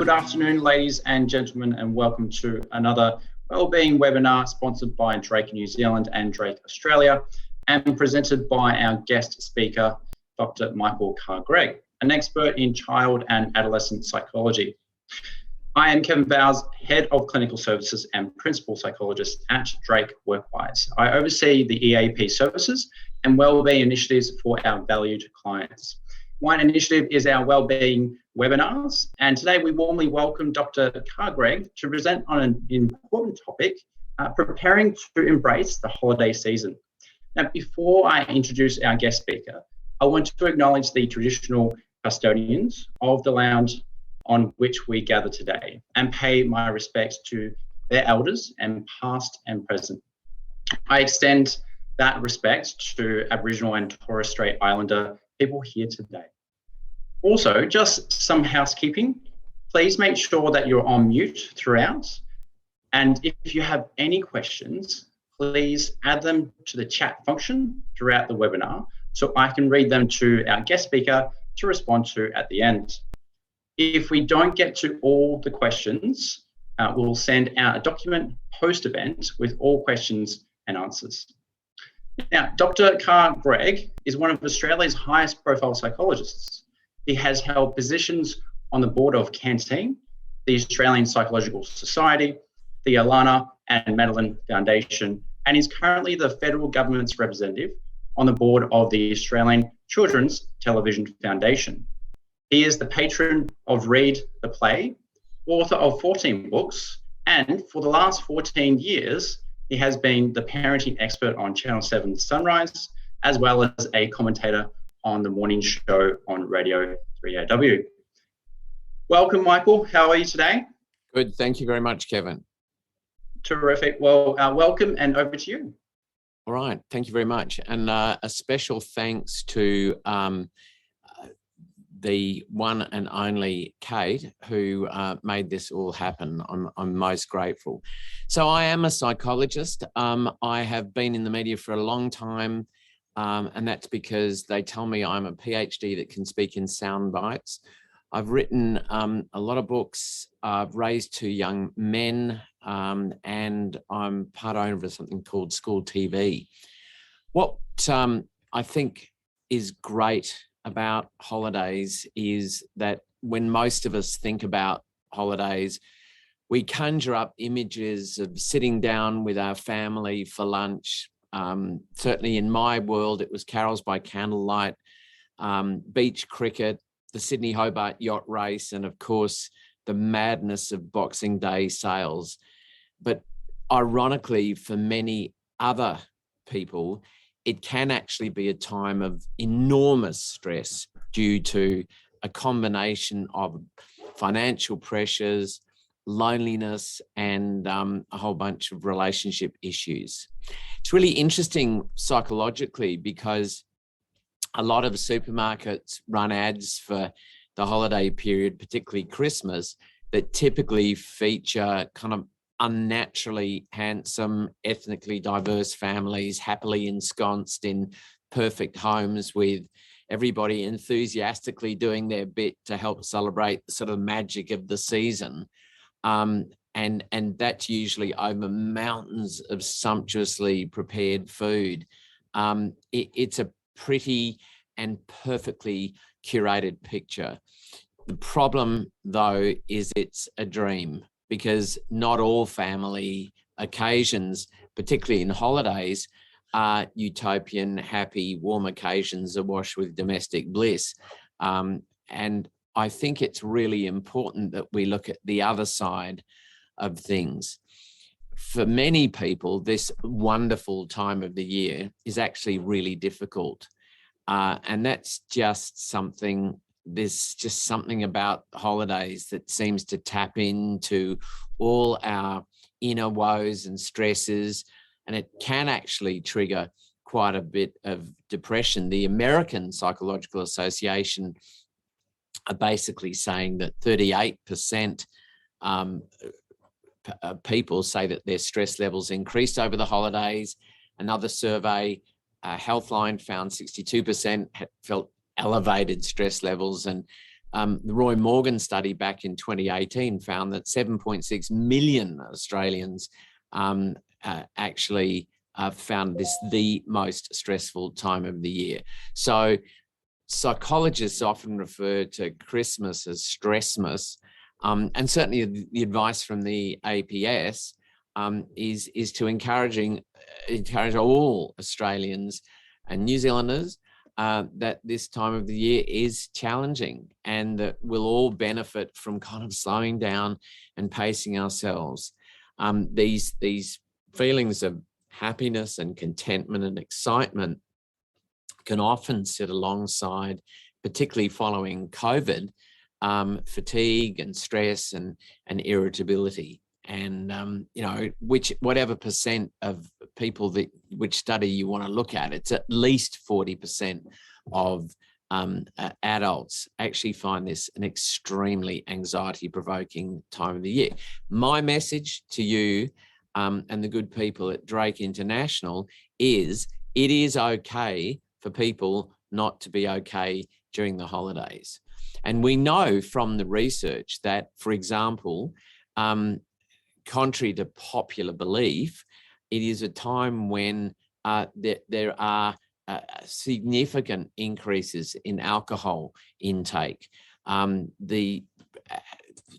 Good afternoon, ladies and gentlemen, and welcome to another Wellbeing webinar sponsored by Drake New Zealand and Drake Australia and presented by our guest speaker, Dr. Michael Carr-Gregg, an expert in child and adolescent psychology. I am Kevin Bowes, Head of Clinical Services and Principal Psychologist at Drake Workwise. I oversee the EAP services and wellbeing initiatives for our valued clients. One initiative is our wellbeing webinars, and today we warmly welcome Dr. Carr-Gregg to present on an important topic, preparing to embrace the holiday season. Now, before I introduce our guest speaker, I want to acknowledge the traditional custodians of the land on which we gather today and pay my respects to their elders and past and present. I extend that respect to Aboriginal and Torres Strait Islander people here today. Also, just some housekeeping. Please make sure that you're on mute throughout. And if you have any questions, please add them to the chat function throughout the webinar so I can read them to our guest speaker to respond to at the end. If we don't get to all the questions, we'll send out a document post-event with all questions and answers. Now, Dr. Carr-Gregg is one of Australia's highest profile psychologists. He has held positions on the board of Canteen, the Australian Psychological Society, the Alana and Madeline Foundation, and is currently the federal government's representative on the board of the Australian Children's Television Foundation. He is the patron of Read the Play, author of 14 books, and for the last 14 years, he has been the parenting expert on Channel 7 Sunrise, as well as a commentator on the morning show on Radio 3AW. Welcome, Michael. How are you today? Good. Thank you very much, Kevin. Terrific. Well, welcome and over to you. All right. Thank you very much. And a special thanks to the one and only Kate, who made this all happen. I'm most grateful. So I am a psychologist. I have been in the media for a long time, and that's because they tell me I'm a PhD that can speak in sound bites. I've written a lot of books. I've raised two young men, and I'm part owner of something called School TV. What I think is great about holidays is that when most of us think about holidays, we conjure up images of sitting down with our family for lunch. Certainly in my world, it was carols by candlelight, beach cricket, the Sydney Hobart yacht race, and of course, the madness of Boxing Day sales. But ironically, for many other people, it can actually be a time of enormous stress due to a combination of financial pressures, loneliness, and a whole bunch of relationship issues. It's really interesting psychologically because a lot of supermarkets run ads for the holiday period, particularly Christmas, that typically feature kind of unnaturally handsome, ethnically diverse families, happily ensconced in perfect homes with everybody enthusiastically doing their bit to help celebrate the sort of magic of the season. And that's usually over mountains of sumptuously prepared food. It's a pretty and perfectly curated picture. The problem, though, is it's a dream, because not all family occasions, particularly in holidays, are utopian, happy, warm occasions awash with domestic bliss. And I think it's really important that we look at the other side of things. For many people, this wonderful time of the year is actually really difficult. And that's just something, there's just something about holidays that seems to tap into all our inner woes and stresses, and it can actually trigger quite a bit of depression. The American Psychological Association are basically saying that 38% people say that their stress levels increased over the holidays. Another survey, Healthline, found 62% felt elevated stress levels, and The Roy Morgan study back in 2018 found that 7.6 million Australians actually found this the most stressful time of the year. So psychologists often refer to Christmas as Stressmas, and certainly the advice from the APS is to encourage all Australians and New Zealanders that this time of the year is challenging, and that we'll all benefit from kind of slowing down and pacing ourselves. These feelings of happiness and contentment and excitement can often sit alongside, particularly following COVID, fatigue and stress and irritability. And whatever percent of people which study you want to look at, it's at least 40% of adults actually find this an extremely anxiety-provoking time of the year. My message to you and the good people at Drake International is it is okay for people not to be okay during the holidays. And we know from the research that, for example, contrary to popular belief, it is a time when there are significant increases in alcohol intake, the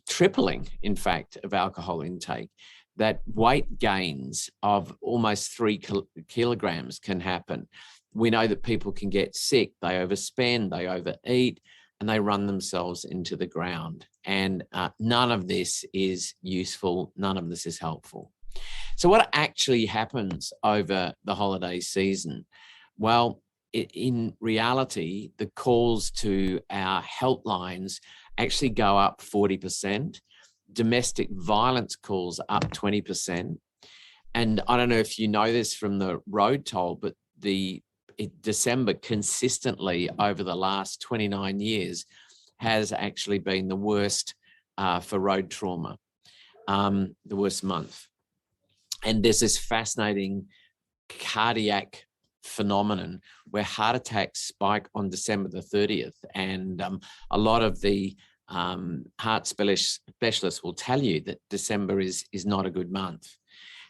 tripling, in fact, of alcohol intake, that weight gains of almost 3 kilograms can happen. We know that people can get sick, they overspend, they overeat, and they run themselves into the ground. And none of this is useful. None of this is helpful. So what actually happens over the holiday season? Well, in reality, the calls to our helplines actually go up 40%. Domestic violence calls up 20%. And I don't know if you know this from the road toll, but December consistently over the last 29 years has actually been the worst for road trauma, the worst month. And there's this fascinating cardiac phenomenon where heart attacks spike on December the 30th. And a lot of the heart specialists will tell you that December is not a good month.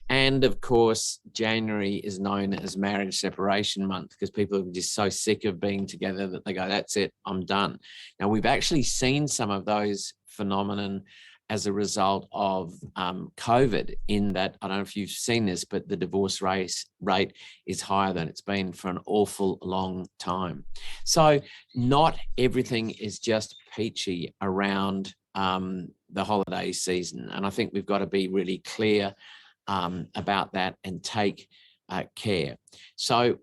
And of course, January is known as marriage separation month because people are just so sick of being together that they go, that's it, I'm done. Now, we've actually seen some of those phenomenon as a result of COVID, in that, I don't know if you've seen this, but the divorce rate is higher than it's been for an awful long time. So not everything is just peachy around the holiday season. And I think we've got to be really clear about that and take care. So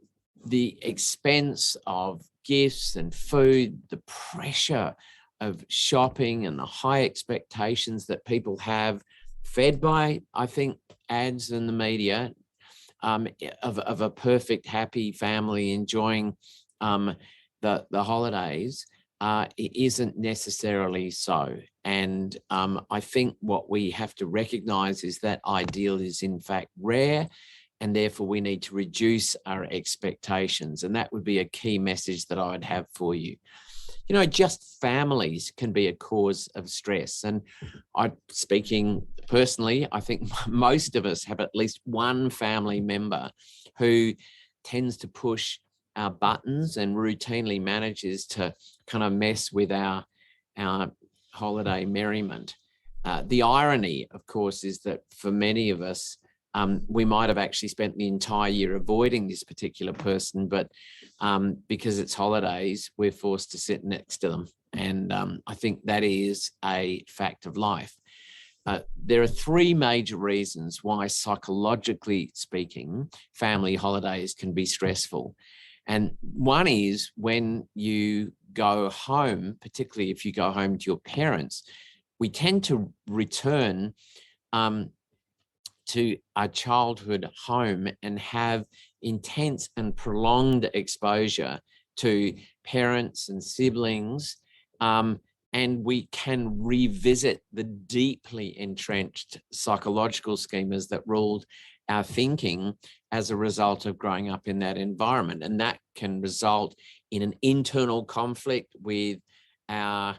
the expense of gifts and food, the pressure of shopping and the high expectations that people have, fed by, I think, ads in the media of a perfect, happy family enjoying the holidays, it isn't necessarily so. And I think what we have to recognize is that ideal is in fact rare, and therefore we need to reduce our expectations. And that would be a key message that I would have for you. You know, just families can be a cause of stress. And speaking personally, I think most of us have at least one family member who tends to push our buttons and routinely manages to kind of mess with our holiday merriment. The irony, of course, is that for many of us, we might have actually spent the entire year avoiding this particular person, but because it's holidays, we're forced to sit next to them. And I think that is a fact of life. There are three major reasons why, psychologically speaking, family holidays can be stressful. And one is when you go home, particularly if you go home to your parents, we tend to return to our childhood home and have intense and prolonged exposure to parents and siblings, and we can revisit the deeply entrenched psychological schemas that ruled our thinking as a result of growing up in that environment. And that can result in an internal conflict with our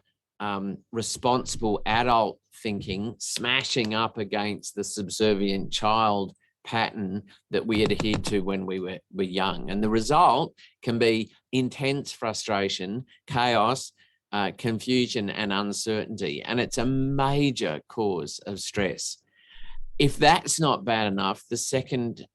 responsible adult thinking smashing up against the subservient child pattern that we adhered to when we were young. And the result can be intense frustration, chaos, confusion, and uncertainty. And it's a major cause of stress. If that's not bad enough, the second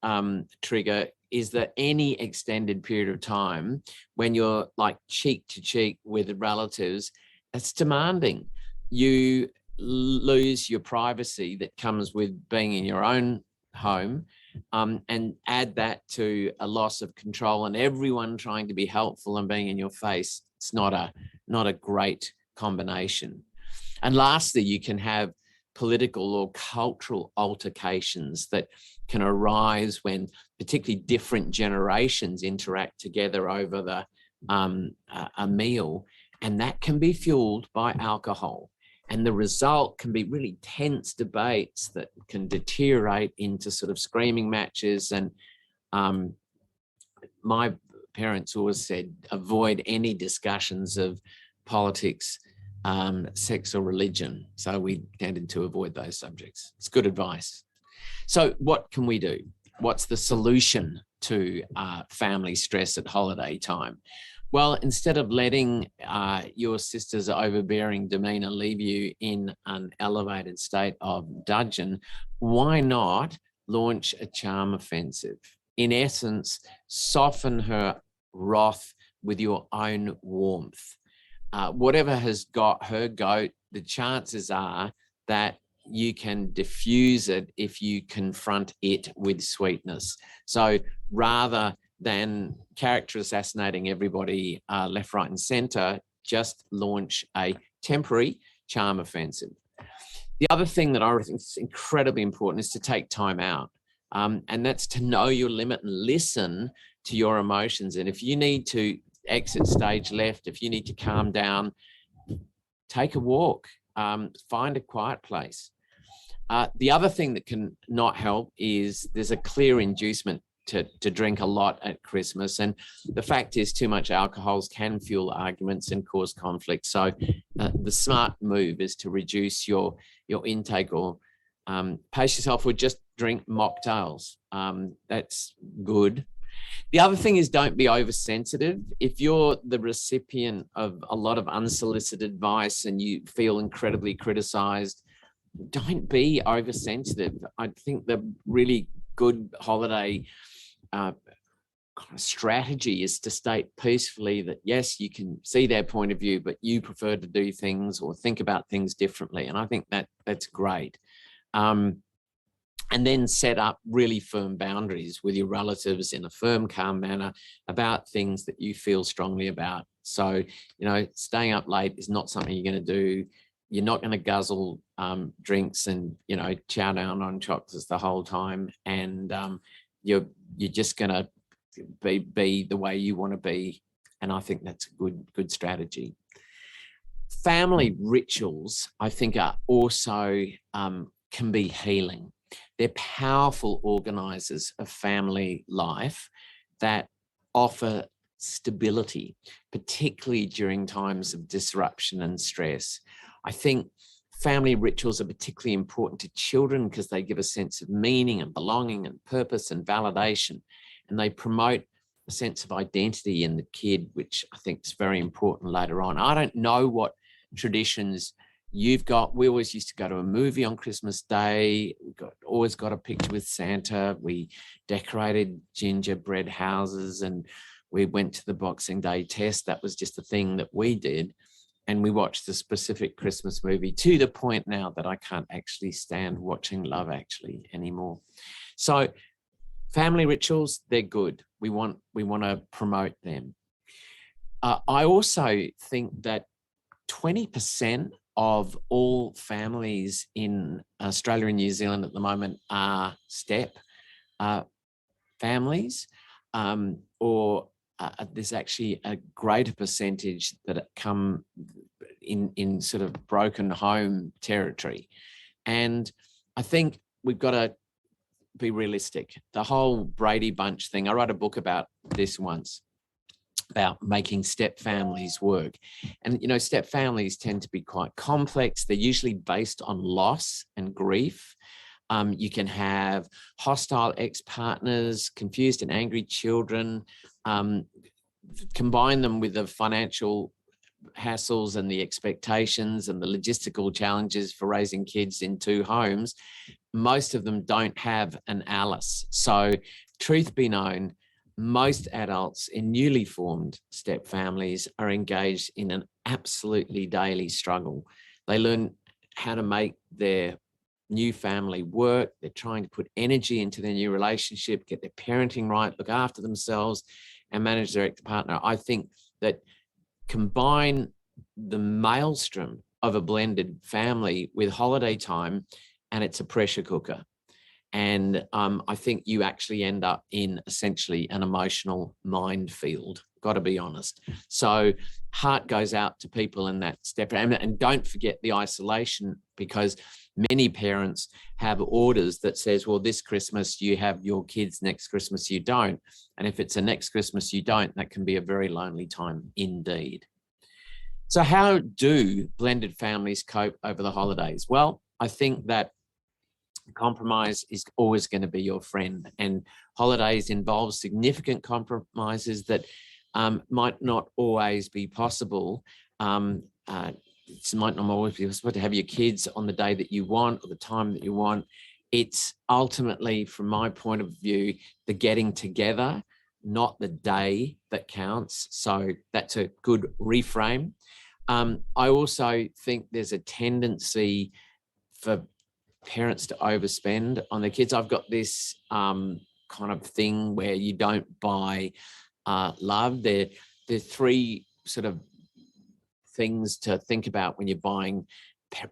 trigger is that any extended period of time when you're like cheek to cheek with relatives, it's demanding. You lose your privacy that comes with being in your own home, and add that to a loss of control and everyone trying to be helpful and being in your face. It's not a great combination. And lastly, you can have political or cultural altercations that can arise when particularly different generations interact together over a meal, and that can be fueled by alcohol. And the result can be really tense debates that can deteriorate into sort of screaming matches. And my parents always said, avoid any discussions of politics, sex or religion. So we tended to avoid those subjects. It's good advice. So what can we do? What's the solution to family stress at holiday time? Well, instead of letting your sister's overbearing demeanor leave you in an elevated state of dudgeon, why not launch a charm offensive? In essence, soften her wrath with your own warmth. Whatever has got her goat, the chances are that you can diffuse it if you confront it with sweetness. So rather than character assassinating everybody left, right, and center, just launch a temporary charm offensive. The other thing that I think is incredibly important is to take time out. And that's to know your limit and listen to your emotions. And if you need to exit stage left, if you need to calm down, take a walk, find a quiet place. The other thing that can not help is there's a clear inducement to drink a lot at Christmas. And the fact is too much alcohols can fuel arguments and cause conflict. So the smart move is to reduce your intake or pace yourself with just drink mocktails. That's good. The other thing is don't be oversensitive. If you're the recipient of a lot of unsolicited advice and you feel incredibly criticized, don't be oversensitive. I think the really good holiday strategy is to state peacefully that, yes, you can see their point of view, but you prefer to do things or think about things differently. And I think that's great. And then set up really firm boundaries with your relatives in a firm, calm manner about things that you feel strongly about. So, staying up late is not something you're going to do. You're not going to guzzle drinks and, chow down on chocolates the whole time. And you're just going to be the way you want to be. And I think that's a good strategy. Family rituals, I think, are also can be healing. They're powerful organizers of family life that offer stability, particularly during times of disruption and stress. I think family rituals are particularly important to children because they give a sense of meaning and belonging and purpose and validation, and they promote a sense of identity in the kid, which I think is very important later on. I don't know what traditions you've got. We always used to go to a movie on Christmas Day. Always got a picture with Santa. We decorated gingerbread houses and we went to the Boxing Day test. That was just a thing that we did. And we watched a specific Christmas movie to the point now that I can't actually stand watching Love Actually anymore. So family rituals, they're good. We want to promote them. I also think that 20% of all families in Australia and New Zealand at the moment are step families, or there's actually a greater percentage that come in sort of broken home territory. And I think we've got to be realistic. The whole Brady Bunch thing, I wrote a book about this once. about making step families work. And, you know, step families tend to be quite complex. They're usually based on loss and grief. You can have hostile ex-partners, confused and angry children, combine them with the financial hassles and the expectations and the logistical challenges for raising kids in two homes. Most of them don't have an Alice. So truth be known, most adults in newly formed step families are engaged in an absolutely daily struggle. They learn how to make their new family work. They're trying to put energy into their new relationship, get their parenting right, look after themselves, and manage their ex-partner. I think that combine the maelstrom of a blended family with holiday time, and it's a pressure cooker. And I think you actually end up in essentially an emotional minefield, got to be honest. So heart goes out to people in that step. And don't forget the isolation, because many parents have orders that says, well, this Christmas you have your kids, next Christmas you don't. And if it's a next Christmas you don't, that can be a very lonely time indeed. So how do blended families cope over the holidays? Well, I think that compromise is always going to be your friend, and holidays involve significant compromises that might not always be possible. It might not always be possible to have your kids on the day that you want or the time that you want. It's ultimately, from my point of view, the getting together, not the day, that counts. So that's a good reframe. I also think there's a tendency for parents to overspend on their kids. I've got this kind of thing where you don't buy love. There are three sort of things to think about when you're buying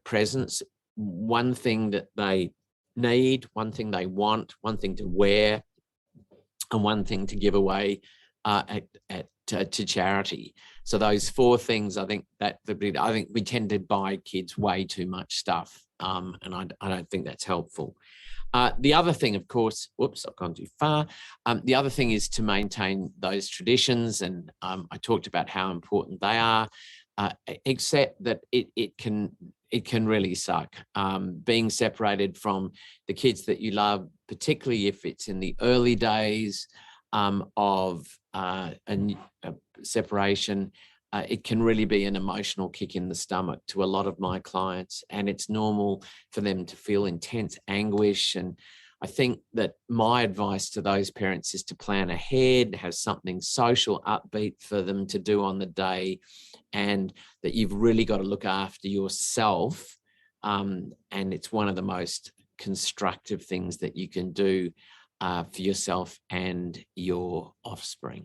presents. One thing that they need, one thing they want, one thing to wear, and one thing to give away to charity. So those four things, I think we tend to buy kids way too much stuff, and I don't think that's helpful. The other thing, of course, whoops, I've gone too far. The other thing is to maintain those traditions, and I talked about how important they are, except that it can really suck. Being separated from the kids that you love, particularly if it's in the early days of a separation, it can really be an emotional kick in the stomach to a lot of my clients, and it's normal for them to feel intense anguish. And I think that my advice to those parents is to plan ahead, have something social, upbeat for them to do on the day, and that you've really got to look after yourself. And it's one of the most constructive things that you can do for yourself and your offspring.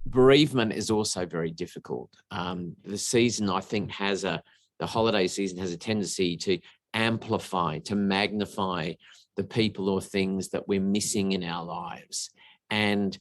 Bereavement is also very difficult. The season, I think, the holiday season has a tendency to amplify, to magnify the people or things that we're missing in our lives. And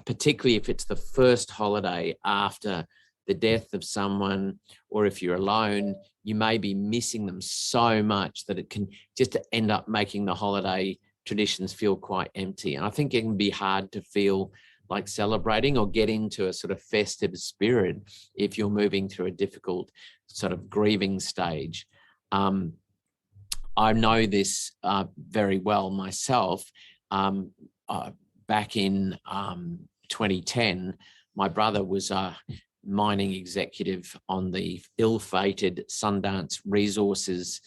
particularly if it's the first holiday after the death of someone, or if you're alone, you may be missing them so much that it can just end up making the holiday traditions feel quite empty. And I think it can be hard to feel like celebrating or get into a sort of festive spirit if you're moving through a difficult sort of grieving stage. I know this very well myself. Back in 2010, my brother was a mining executive on the ill-fated Sundance Resources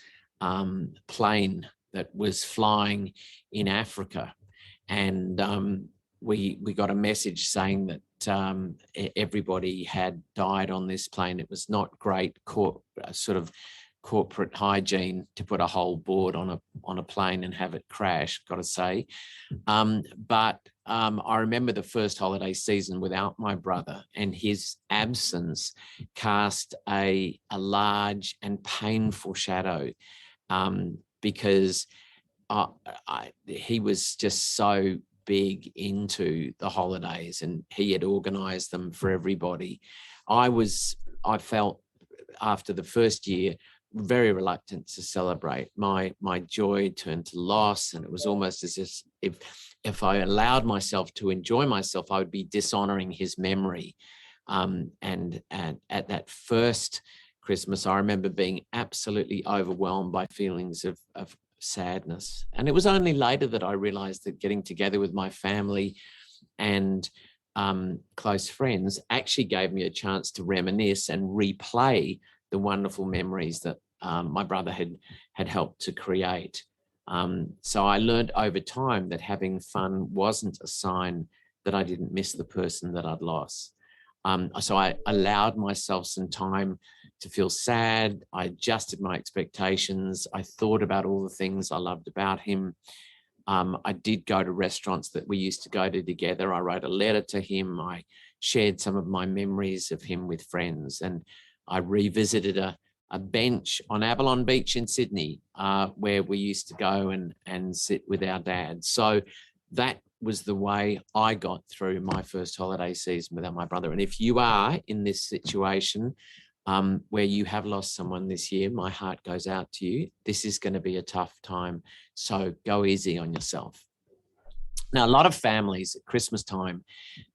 plane that was flying in Africa. And we got a message saying that everybody had died on this plane. It was not great sort of corporate hygiene to put a whole board on a plane and have it crash, got to say. But I remember the first holiday season without my brother, and his absence cast a large and painful shadow, because he was just so big into the holidays, and he had organized them for everybody. I felt after the first year very reluctant to celebrate. My joy turned to loss, and it was almost as if if I allowed myself to enjoy myself, I would be dishonoring his memory. And at that first Christmas, I remember being absolutely overwhelmed by feelings of sadness. And it was only later that I realized that getting together with my family and close friends actually gave me a chance to reminisce and replay the wonderful memories that my brother had helped to create. So I learned over time that having fun wasn't a sign that I didn't miss the person that I'd lost. So I allowed myself some time to feel sad. I adjusted my expectations. I thought about all the things I loved about him. I did go to restaurants that we used to go to together. I wrote a letter to him. I shared some of my memories of him with friends, and I revisited a bench on Avalon Beach in Sydney, where we used to go and sit with our dad. So that was the way I got through my first holiday season without my brother. And if you are in this situation where you have lost someone this year, my heart goes out to you. This is going to be a tough time, so go easy on yourself. Now, a lot of families at Christmas time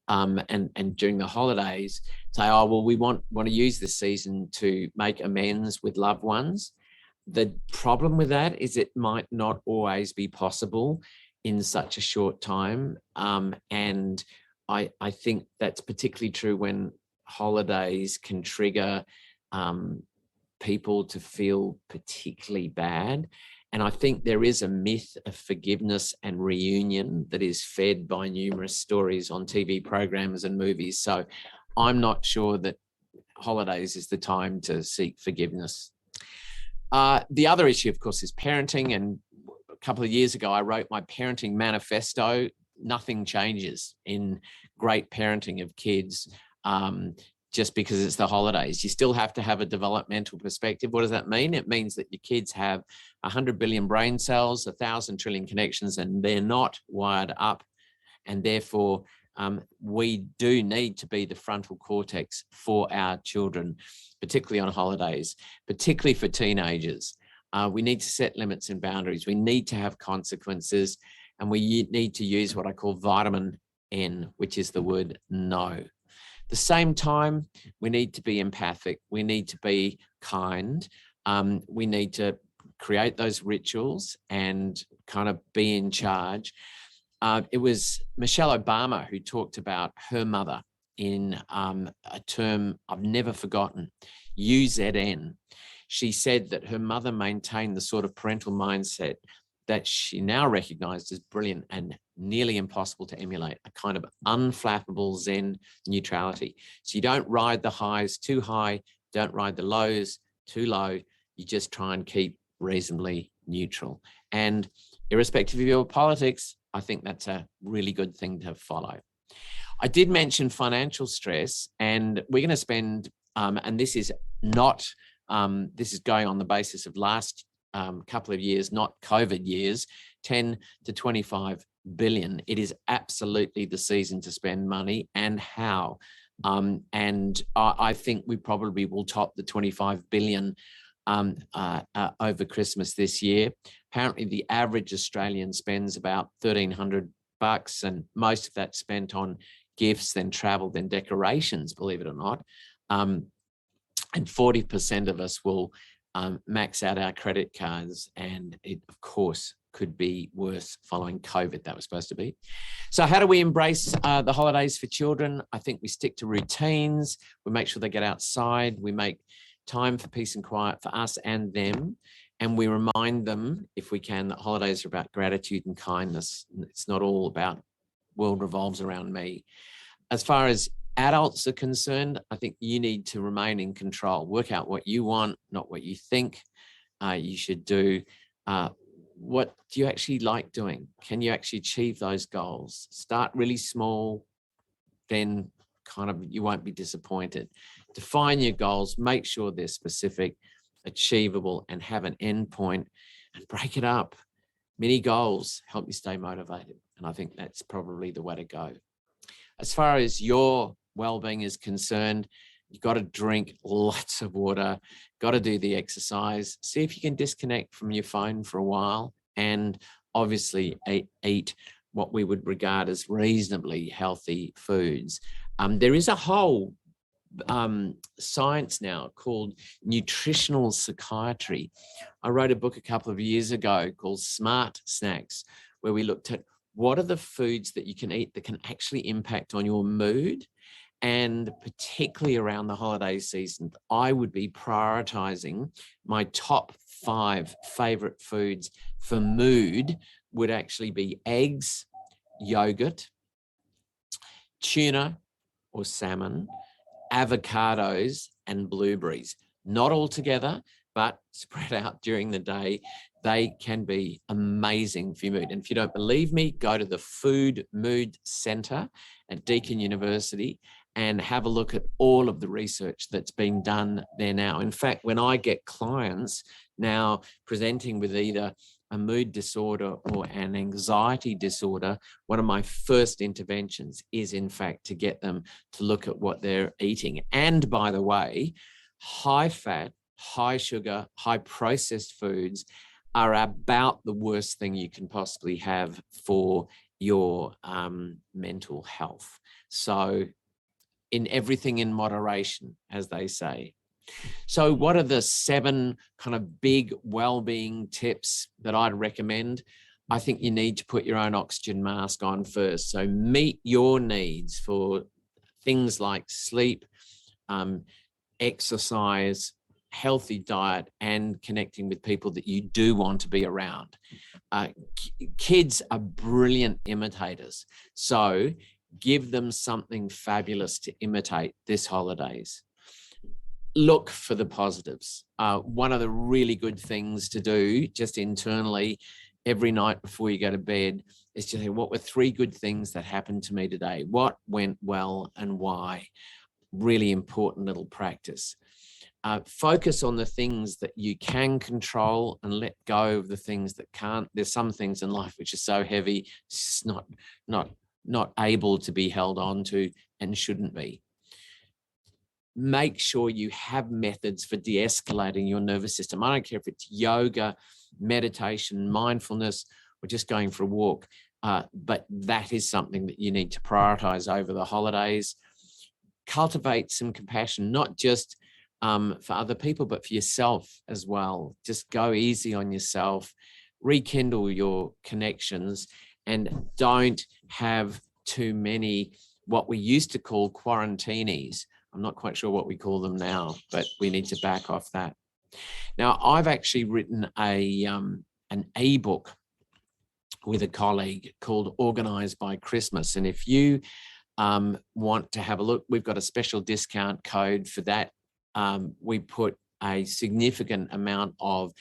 and during the holidays say, oh, well, we want to use this season to make amends with loved ones. The problem with that is it might not always be possible in such a short time. And I think that's particularly true when holidays can trigger people to feel particularly bad. And I think there is a myth of forgiveness and reunion that is fed by numerous stories on TV programs and movies. So I'm not sure that holidays is the time to seek forgiveness. The other issue, of course, is parenting. And a couple of years ago, I wrote my parenting manifesto. Nothing changes in great parenting of kids just because it's the holidays. You still have to have a developmental perspective. What does that mean? It means that your kids have 100 billion brain cells, 1,000 trillion connections, and they're not wired up. And therefore, we do need to be the frontal cortex for our children, particularly on holidays, particularly for teenagers. We need to set limits and boundaries. We need to have consequences, and we need to use what I call vitamin N, which is the word no. At the same time, we need to be empathic. We need to be kind. We need to create those rituals and kind of be in charge. It was Michelle Obama who talked about her mother in a term I've never forgotten, UZN. She said that her mother maintained the sort of parental mindset that she now recognized as brilliant and nearly impossible to emulate, a kind of unflappable Zen neutrality. So you don't ride the highs too high, don't ride the lows too low. You just try and keep reasonably neutral. And irrespective of your politics, I think that's a really good thing to follow. I did mention financial stress, and we're going to spend, and this is not, this is going on the basis of last couple of years, not COVID years, 10 to 25 billion. It is absolutely the season to spend money, and how. And I think we probably will top the 25 billion over Christmas this year. Apparently, the average Australian spends about $1,300, and most of that spent on gifts, then travel, then decorations, believe it or not. And 40% of us will max out our credit cards, and it, of course, could be worse following COVID. That was supposed to be. So how do we embrace the holidays for children? I think we stick to routines. We make sure they get outside. We make time for peace and quiet for us and them. And we remind them, if we can, that holidays are about gratitude and kindness. It's not all about world revolves around me. As far as adults are concerned, I think you need to remain in control. Work out what you want, not what you think you should do. What do you actually like doing? Can you actually achieve those goals? Start really small, then kind of you won't be disappointed. Define your goals, make sure they're specific, achievable, and have an end point, and break it up. Mini goals help you stay motivated, and I think that's probably the way to go. As far as your well-being is concerned, you've got to drink lots of water, got to do the exercise, see if you can disconnect from your phone for a while, and obviously eat what we would regard as reasonably healthy foods. There is a whole science now called nutritional psychiatry. I wrote a book a couple of years ago called Smart Snacks, where we looked at what are the foods that you can eat that can actually impact on your mood. And particularly around the holiday season, I would be prioritizing my top 5 favorite foods for mood would actually be eggs, yogurt, tuna or salmon, avocados and blueberries. Not all together, but spread out during the day. They can be amazing for your mood. And if you don't believe me, go to the Food Mood Center at Deakin University and have a look at all of the research that's being done there now. In fact, when I get clients now presenting with either a mood disorder or an anxiety disorder, one of my first interventions is, in fact, to get them to look at what they're eating. And by the way, high fat, high sugar, high processed foods are about the worst thing you can possibly have for your mental health. So in everything in moderation, as they say. So what are the 7 kind of big well-being tips that I'd recommend? I think you need to put your own oxygen mask on first. So meet your needs for things like sleep, exercise, healthy diet, and connecting with people that you do want to be around. Kids are brilliant imitators. So give them something fabulous to imitate this holidays. Look for the positives. One of the really good things to do just internally every night before you go to bed is to say, what were 3 good things that happened to me today? What went well and why? Really important little practice. Focus on the things that you can control and let go of the things that can't. There's some things in life which are so heavy, it's just not able to be held on to and shouldn't be. Make sure you have methods for de-escalating your nervous system. I don't care if it's yoga, meditation, mindfulness, or just going for a walk, but that is something that you need to prioritize over the holidays. Cultivate some compassion, not just for other people, but for yourself as well. Just go easy on yourself, rekindle your connections, and don't have too many what we used to call quarantinis. I'm not quite sure what we call them now, but we need to back off that. Now, I've actually written an ebook with a colleague called Organised by Christmas. And if you want to have a look, we've got a special discount code for that. We put a significant amount of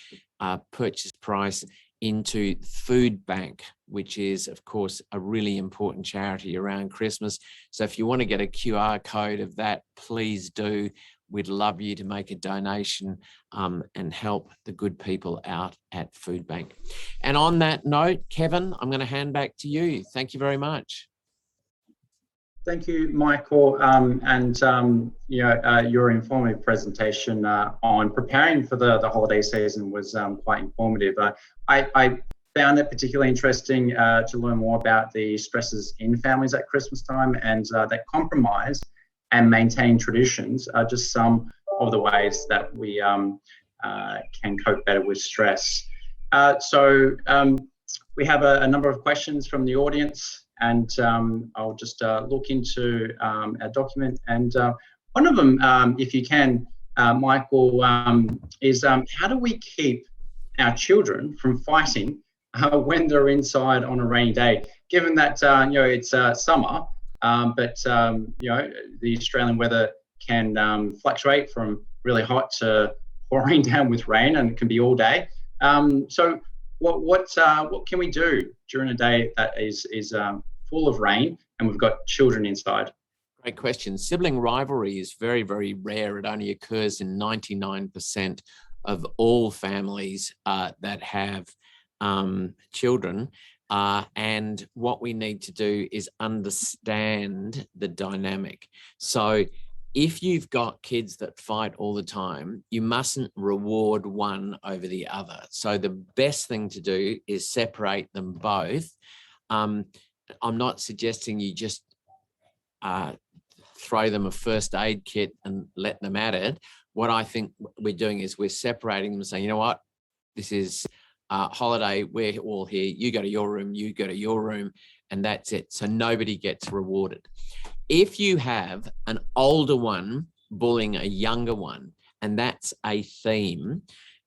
purchase price into Food Bank, which is, of course, a really important charity around Christmas. So if you want to get a QR code of that, please do. We'd love you to make a donation and help the good people out at Food Bank. And on that note, Kevin, I'm going to hand back to you. Thank you very much. Thank you, Michael, your informative presentation on preparing for the holiday season was quite informative. I found it particularly interesting to learn more about the stresses in families at Christmas time, and that compromise and maintaining traditions are just some of the ways that we can cope better with stress. So we have a number of questions from the audience, and I'll just look into our document. And one of them, if you can, Michael, is how do we keep our children from fighting when they're inside on a rainy day? Given that it's summer, but the Australian weather can fluctuate from really hot to pouring down with rain, and it can be all day. So what can we do during a day that is full of rain and we've got children inside? Great question. Sibling rivalry is very, very rare. It only occurs in 99% of all families that have children. And what we need to do is understand the dynamic. So if you've got kids that fight all the time, you mustn't reward one over the other. So the best thing to do is separate them both I'm not suggesting you just throw them a first aid kit and let them at it. What I think we're doing is we're separating them and saying, you know what, this is holiday, we're all here, you go to your room, you go to your room, and that's it. So nobody gets rewarded. If you have an older one bullying a younger one, and that's a theme,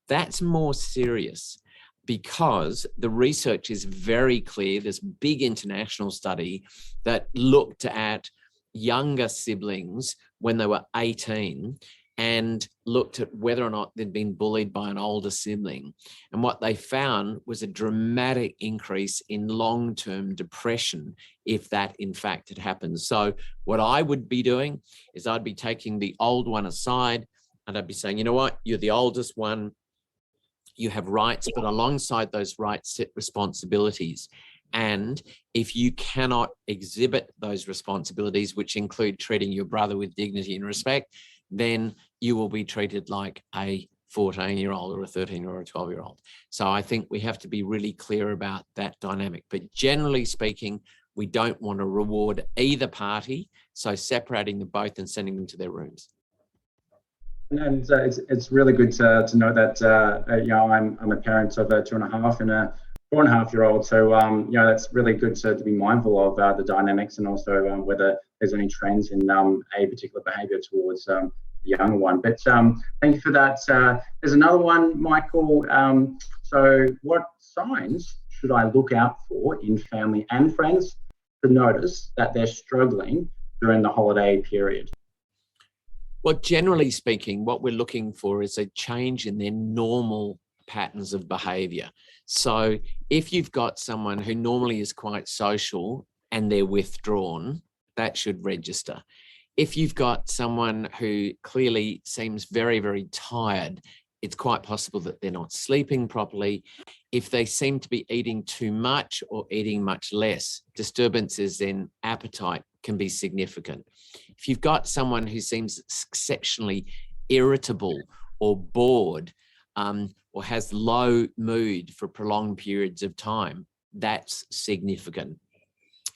that's more serious, because the research is very clear. There's a big international study that looked at younger siblings when they were 18 and looked at whether or not they'd been bullied by an older sibling. And what they found was a dramatic increase in long-term depression if that in fact had happened. So what I would be doing is I'd be taking the old one aside and I'd be saying, you know what, you're the oldest one, you have rights, but alongside those rights sit responsibilities. And if you cannot exhibit those responsibilities, which include treating your brother with dignity and respect, then you will be treated like a 14-year-old or a 13-year-old or a 12-year-old. So I think we have to be really clear about that dynamic. But generally speaking, we don't want to reward either party. So separating them both and sending them to their rooms. And it's really good to know that I'm a parent of a 2.5 and a 4.5-year-old. So that's really good to be mindful of the dynamics and also whether there's any trends in a particular behaviour towards the younger one. But thank you for that. There's another one, Michael. So what signs should I look out for in family and friends to notice that they're struggling during the holiday period? Well, generally speaking, what we're looking for is a change in their normal patterns of behaviour. So if you've got someone who normally is quite social and they're withdrawn, that should register. If you've got someone who clearly seems very, very tired, it's quite possible that they're not sleeping properly. If they seem to be eating too much or eating much less, disturbances in appetite can be significant. If you've got someone who seems exceptionally irritable or bored or has low mood for prolonged periods of time, that's significant.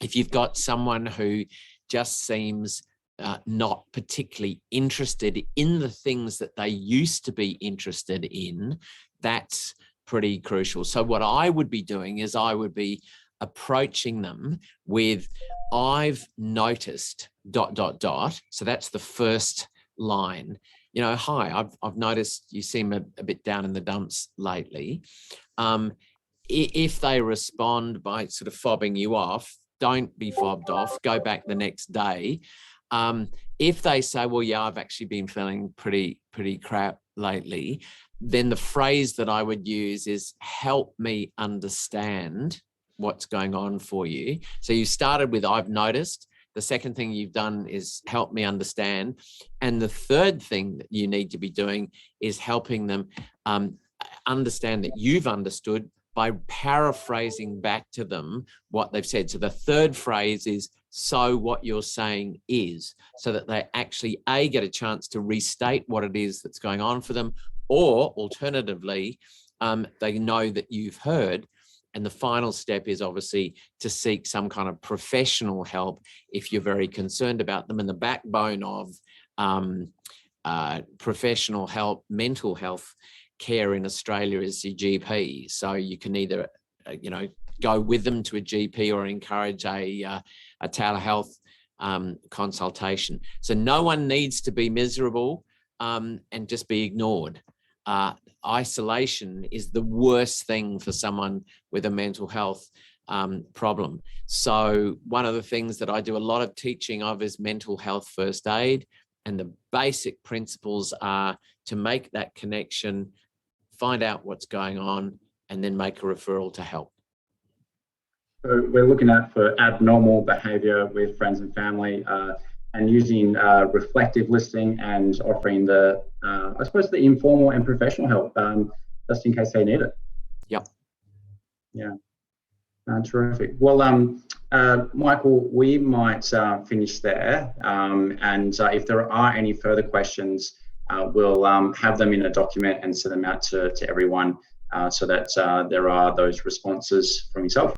If you've got someone who just seems not particularly interested in the things that they used to be interested in, that's pretty crucial. So what I would be doing is I would be approaching them with, I've noticed ... So that's the first line. You know, hi, I've noticed you seem a bit down in the dumps lately. If they respond by sort of fobbing you off, don't be fobbed off, go back the next day. If they say, well, yeah, I've actually been feeling pretty crap lately, then the phrase that I would use is, help me understand what's going on for you. So you started with, I've noticed. The second thing you've done is help me understand. And the third thing that you need to be doing is helping them understand that you've understood by paraphrasing back to them what they've said. So the third phrase is, so what you're saying is, so that they actually, A, get a chance to restate what it is that's going on for them, or alternatively, they know that you've heard. And the final step is obviously to seek some kind of professional help if you're very concerned about them. And the backbone of professional help, mental health care in Australia is your GP. So you can either, go with them to a GP or encourage a telehealth consultation. So no one needs to be miserable and just be ignored. Isolation is the worst thing for someone with a mental health problem. So one of the things that I do a lot of teaching of is mental health first aid. And the basic principles are to make that connection, find out what's going on, and then make a referral to help. So we're looking at for abnormal behaviour with friends and family and using reflective listening and offering the informal and professional help just in case they need it. Yep. Yeah. Terrific. Well, Michael, we might finish there. And if there are any further questions, we'll have them in a document and send them out to everyone so that there are those responses from yourself.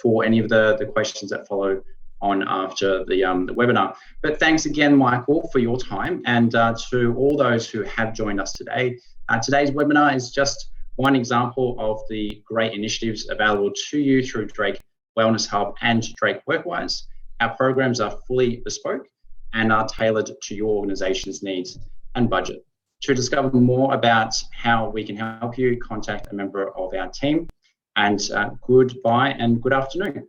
for any of the questions that follow on after the webinar. But thanks again, Michael, for your time, and to all those who have joined us today. Today's webinar is just one example of the great initiatives available to you through Drake Wellness Hub and Drake Workwise. Our programs are fully bespoke and are tailored to your organisation's needs and budget. To discover more about how we can help you, contact a member of our team. And goodbye and good afternoon.